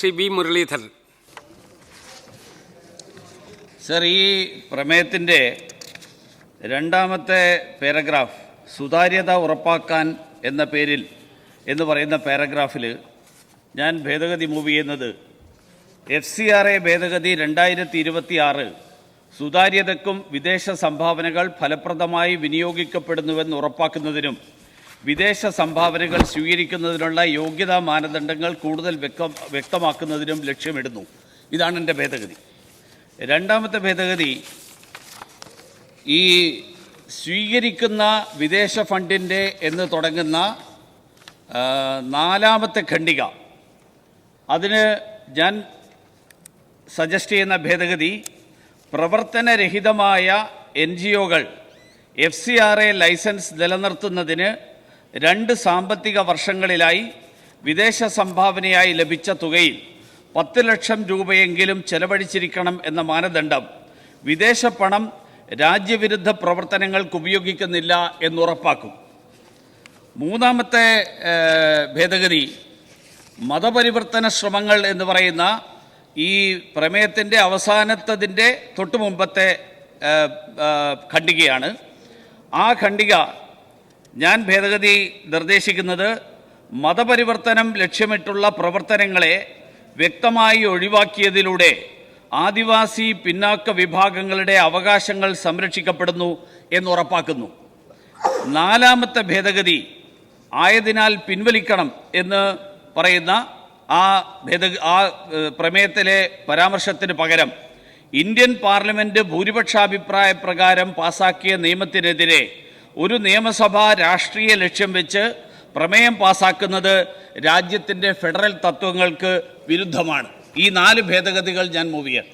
Shri B Muraleedharan. Sir, ഈ പ്രമേയത്തിൻ്റെ രണ്ടാമത്തെ paragraph സുതാര്യത ഉറപ്പാക്കാൻ എന്ന പേരിൽ എന്ന് പറയുന്ന പാരഗ്രാഫിൽ ഞാൻ ഭേദഗതി മൂവ് ചെയ്യുന്നത് FCRA ഭേദഗതി 2026 സുതാര്യതയ്ക്കും വിദേശ സംഭാവനകൾ ഫലപ്രദമായി വിനിയോഗിക്കപ്പെടുന്നുവെന്ന് ഉറപ്പാക്കുന്നതിനും വിദേശ സംഭാവനകൾ സ്വീകരിക്കുന്നതിനുള്ള യോഗ്യതാ മാനദണ്ഡങ്ങൾ കൂടുതൽ വ്യക്തമാക്കുന്നതിനും ലക്ഷ്യമിടുന്നു. ഇതാണ് എൻ്റെ ഭേദഗതി. രണ്ടാമത്തെ ഭേദഗതി ഈ സ്വീകരിക്കുന്ന വിദേശ ഫണ്ടിൻ്റെ എന്ന് തുടങ്ങുന്ന നാലാമത്തെ ഖണ്ഡിക, അതിന് ഞാൻ സജസ്റ്റ് ചെയ്യുന്ന ഭേദഗതി പ്രവർത്തനരഹിതമായ NGOകൾ FCRA ലൈസൻസ് നിലനിർത്തുന്നതിന് 2 സാമ്പത്തിക വർഷങ്ങളിലായി വിദേശ സംഭാവനയായി ലഭിച്ച തുകയിൽ 10 ലക്ഷം രൂപയെങ്കിലും ചെലവഴിച്ചിരിക്കണം എന്ന മാനദണ്ഡം വിദേശ പണം രാജ്യവിരുദ്ധ പ്രവർത്തനങ്ങൾക്ക് ഉപയോഗിക്കുന്നില്ല എന്നുറപ്പാക്കും. മൂന്നാമത്തെ ഭേദഗതി മതപരിവർത്തന ശ്രമങ്ങൾ എന്ന് പറയുന്ന ഈ പ്രമേയത്തിൻ്റെ അവസാനത്തതിൻ്റെ തൊട്ടു മുമ്പത്തെ ഖണ്ഡികയാണ്. ആ ഖണ്ഡിക ഞാൻ ഭേദഗതി നിർദ്ദേശിക്കുന്നത് മതപരിവർത്തനം ലക്ഷ്യമിട്ടുള്ള പ്രവർത്തനങ്ങളെ വ്യക്തമായി ഒഴിവാക്കിയതിലൂടെ ആദിവാസി പിന്നാക്ക വിഭാഗങ്ങളുടെ അവകാശങ്ങൾ സംരക്ഷിക്കപ്പെടുന്നു എന്നുറപ്പാക്കുന്നു. നാലാമത്തെ ഭേദഗതി ആയതിനാൽ പിൻവലിക്കണം എന്ന് പറയുന്ന ആ പ്രമേയത്തിലെ പരാമർശത്തിന് പകരം ഇന്ത്യൻ പാർലമെൻറ്റ് ഭൂരിപക്ഷാഭിപ്രായ പ്രകാരം പാസാക്കിയ നിയമത്തിനെതിരെ ഒരു നിയമസഭ രാഷ്ട്രീയ ലക്ഷ്യം വെച്ച് പ്രമേയം പാസാക്കുന്നത് രാജ്യത്തിൻ്റെ ഫെഡറൽ തത്വങ്ങൾക്ക് വിരുദ്ധമാണ്. ഈ 4 ഭേദഗതികൾ ഞാൻ മൂവ് ചെയ്യാം.